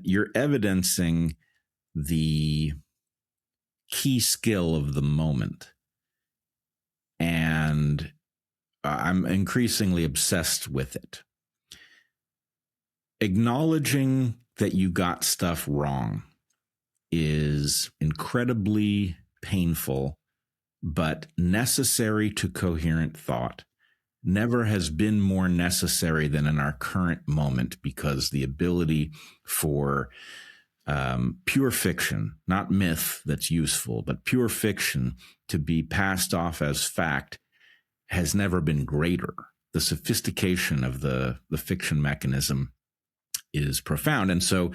You're evidencing the key skill of the moment. And I'm increasingly obsessed with it. Acknowledging that you got stuff wrong is incredibly painful, but necessary to coherent thought. Never has been more necessary than in our current moment, because the ability for pure fiction, not myth that's useful, but pure fiction to be passed off as fact has never been greater. The sophistication of the fiction mechanism is profound. And so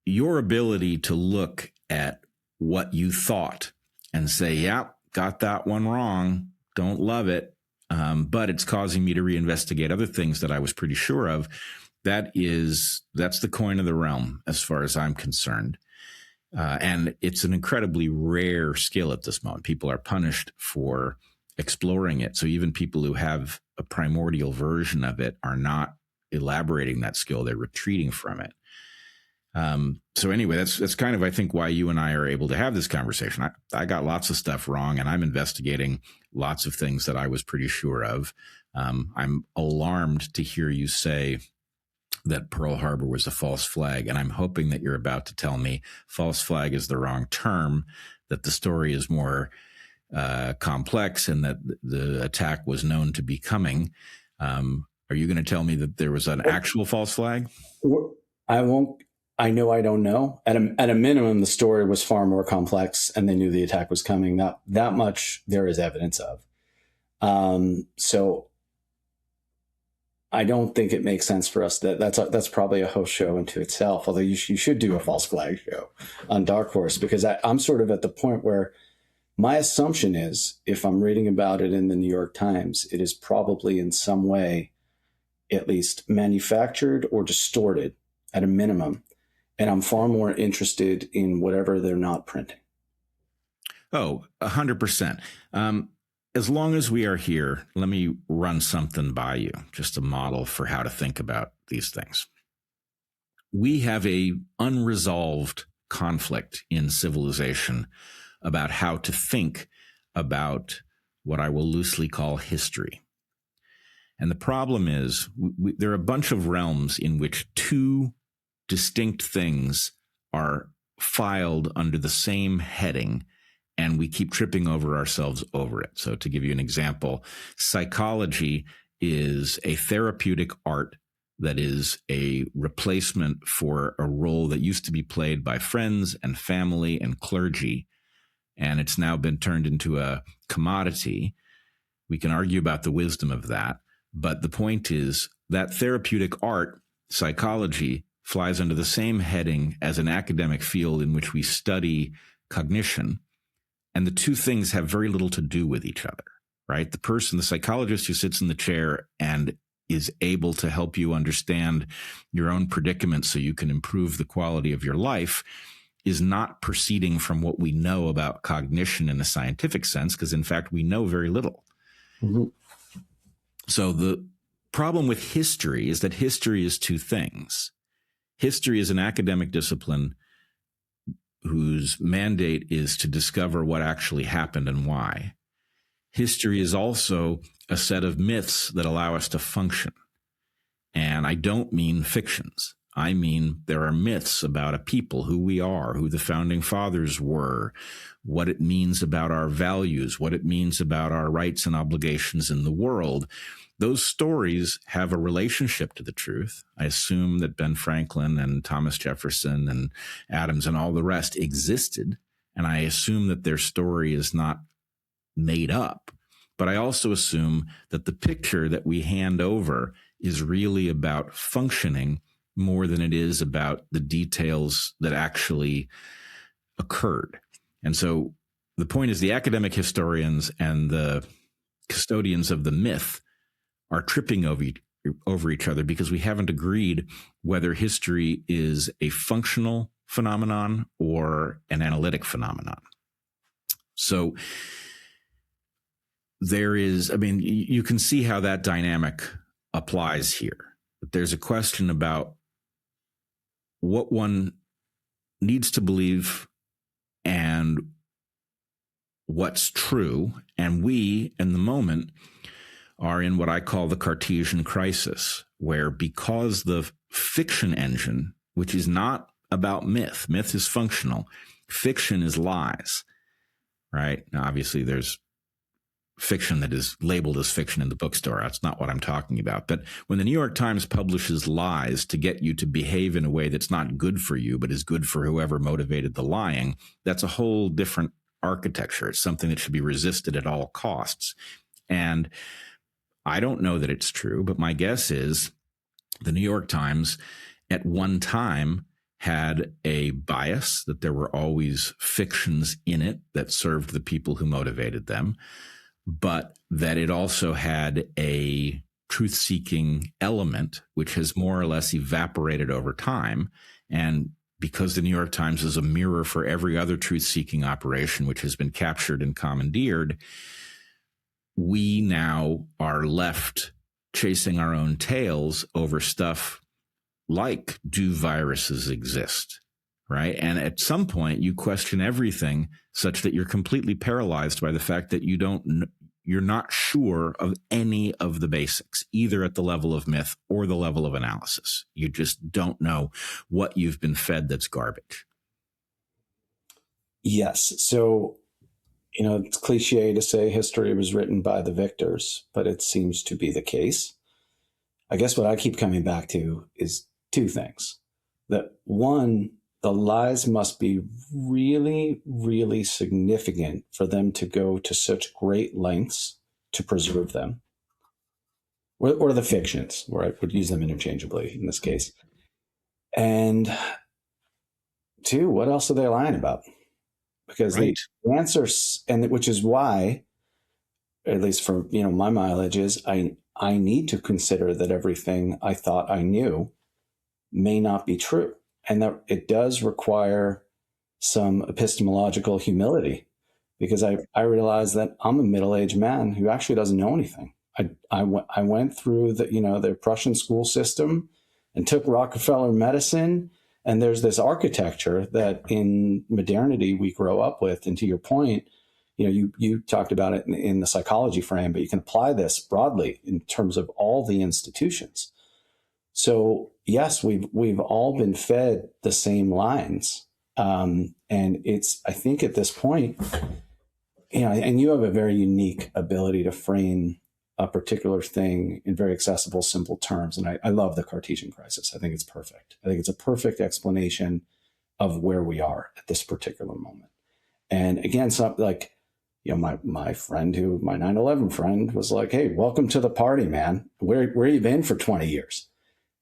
your ability to look at what you thought and say, yeah, got that one wrong, don't love it, but it's causing me to reinvestigate other things that I was pretty sure of, that's the coin of the realm as far as I'm concerned. And it's an incredibly rare skill at this moment. People are punished for exploring it. So even people who have a primordial version of it are not elaborating that skill. They're retreating from it. So anyway, that's kind of, I think, why you and I are able to have this conversation. I got lots of stuff wrong, and I'm investigating lots of things that I was pretty sure of. I'm alarmed to hear you say that Pearl Harbor was a false flag, and I'm hoping that you're about to tell me false flag is the wrong term, that the story is more complex, and that the attack was known to be coming. Are you going to tell me that there was an actual false flag? I won't. I know I don't know. At a minimum, the story was far more complex, and they knew the attack was coming. That much there is evidence of. So I don't think it makes sense for us that's probably a host show into itself. Although you should do a false flag show on Dark Horse, because I'm sort of at the point where my assumption is, if I'm reading about it in the New York Times, it is probably in some way at least manufactured or distorted at a minimum. And I'm far more interested in whatever they're not printing. Oh, 100%. As long as we are here, let me run something by you, just a model for how to think about these things. We have a unresolved conflict in civilization about how to think about what I will loosely call history. And the problem is there are a bunch of realms in which two distinct things are filed under the same heading, and we keep tripping over ourselves over it. So to give you an example, psychology is a therapeutic art that is a replacement for a role that used to be played by friends and family and clergy, and it's now been turned into a commodity. We can argue about the wisdom of that, but the point is that therapeutic art, psychology, flies under the same heading as an academic field in which we study cognition. And the two things have very little to do with each other, right? The psychologist who sits in the chair and is able to help you understand your own predicament so you can improve the quality of your life is not proceeding from what we know about cognition in a scientific sense, because in fact, we know very little. Mm-hmm. So the problem with history is that history is two things. History is an academic discipline whose mandate is to discover what actually happened and why. History is also a set of myths that allow us to function. And I don't mean fictions. I mean, there are myths about a people, who we are, who the founding fathers were, what it means about our values, what it means about our rights and obligations in the world. Those stories have a relationship to the truth. I assume that Ben Franklin and Thomas Jefferson and Adams and all the rest existed, and I assume that their story is not made up. But I also assume that the picture that we hand over is really about functioning more than it is about the details that actually occurred. And so the point is, the academic historians and the custodians of the myth are tripping over each other because we haven't agreed whether history is a functional phenomenon or an analytic phenomenon. So there is, you can see how that dynamic applies here. But there's a question about what one needs to believe and what's true. And we, in the moment, are in what I call the Cartesian crisis, where because the fiction engine, which is not about myth is functional, fiction is lies, right? Now, obviously, there's fiction that is labeled as fiction in the bookstore. That's not what I'm talking about. But when the New York Times publishes lies to get you to behave in a way that's not good for you, but is good for whoever motivated the lying, that's a whole different architecture. It's something that should be resisted at all costs. And I don't know that it's true, but my guess is the New York Times at one time had a bias that there were always fictions in it that served the people who motivated them, but that it also had a truth-seeking element, which has more or less evaporated over time. And because the New York Times is a mirror for every other truth-seeking operation, which has been captured and commandeered, we now are left chasing our own tails over stuff like, do viruses exist? Right. And at some point you question everything such that you're completely paralyzed by the fact that you're not sure of any of the basics, either at the level of myth or the level of analysis. You just don't know what you've been fed that's garbage. Yes. So, it's cliche to say history was written by the victors, but it seems to be the case. I guess what I keep coming back to is two things. That one, the lies must be really, really significant for them to go to such great lengths to preserve them. Or the fictions, where I would use them interchangeably in this case. And two, what else are they lying about? Because right. the answers, and which is why, at least for my mileage, is I need to consider that everything I thought I knew may not be true, and that it does require some epistemological humility, because I realize that I'm a middle-aged man who actually doesn't know anything. I went through the Prussian school system and took Rockefeller medicine. And there's this architecture that in modernity we grow up with. And to your point, you talked about it in the psychology frame, but you can apply this broadly in terms of all the institutions. So yes, we've all been fed the same lines. And I think at this point, and you have a very unique ability to frame a particular thing in very accessible, simple terms. And I love the Cartesian crisis. I think it's perfect. I think it's a perfect explanation of where we are at this particular moment. And again, something like, my friend my 9/11 friend was like, hey, welcome to the party, man. Where you been for 20 years?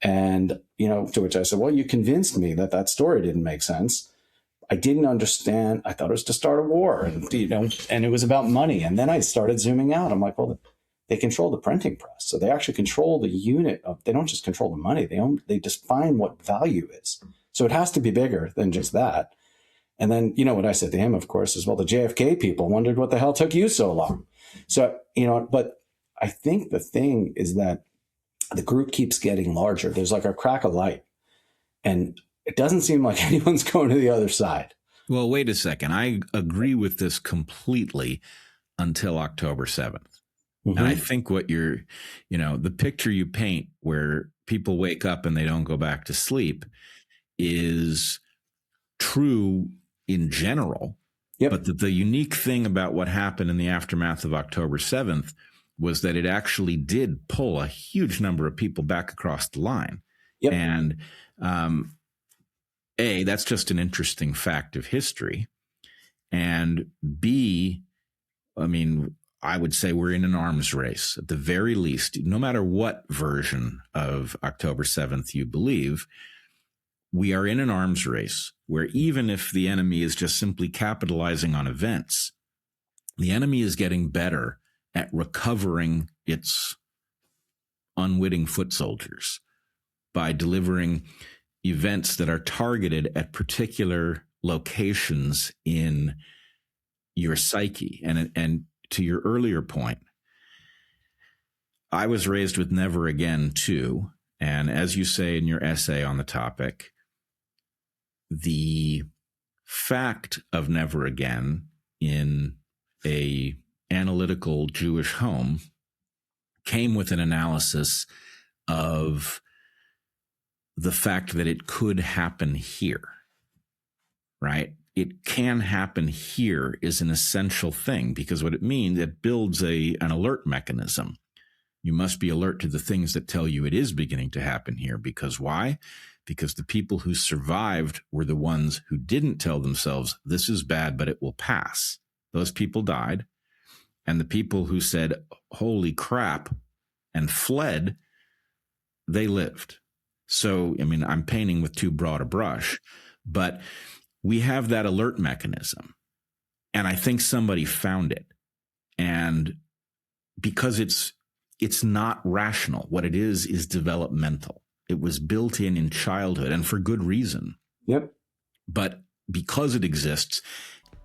And, to which I said, well, you convinced me that story didn't make sense. I didn't understand. I thought it was to start a war, and it was about money. And then I started zooming out. I'm like, well, they control the printing press. So they actually control the unit they don't just control the money. They define what value is. So it has to be bigger than just that. And then, what I said to him, of course, is, well, the JFK people wondered what the hell took you so long. So, but I think the thing is that the group keeps getting larger. There's like a crack of light, and it doesn't seem like anyone's going to the other side. Well, wait a second. I agree with this completely until October 7th. Mm-hmm. And I think what the picture you paint where people wake up and they don't go back to sleep is true in general. Yep. But the unique thing about what happened in the aftermath of October 7th was that it actually did pull a huge number of people back across the line. Yep. And A, that's just an interesting fact of history. And B, I would say we're in an arms race at the very least. No matter what version of October 7th you believe, we are in an arms race where even if the enemy is just simply capitalizing on events, the enemy is getting better at recovering its unwitting foot soldiers by delivering events that are targeted at particular locations in your psyche. And to your earlier point, I was raised with never again too. And as you say in your essay on the topic, the fact of never again in a analytical Jewish home came with an analysis of the fact that it could happen here, right? It can happen here is an essential thing, because what it means, it builds an alert mechanism. You must be alert to the things that tell you it is beginning to happen here. Because why? Because the people who survived were the ones who didn't tell themselves, this is bad, but it will pass. Those people died. And the people who said, holy crap, and fled, they lived. So, I mean, I'm painting with too broad a brush, but we have that alert mechanism. And I think somebody found it. And because it's not rational, what it is developmental. It was built in childhood, and for good reason. Yep. But because it exists,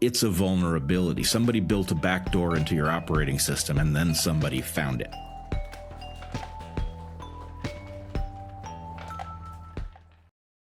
it's a vulnerability. Somebody built a backdoor into your operating system, and then somebody found it.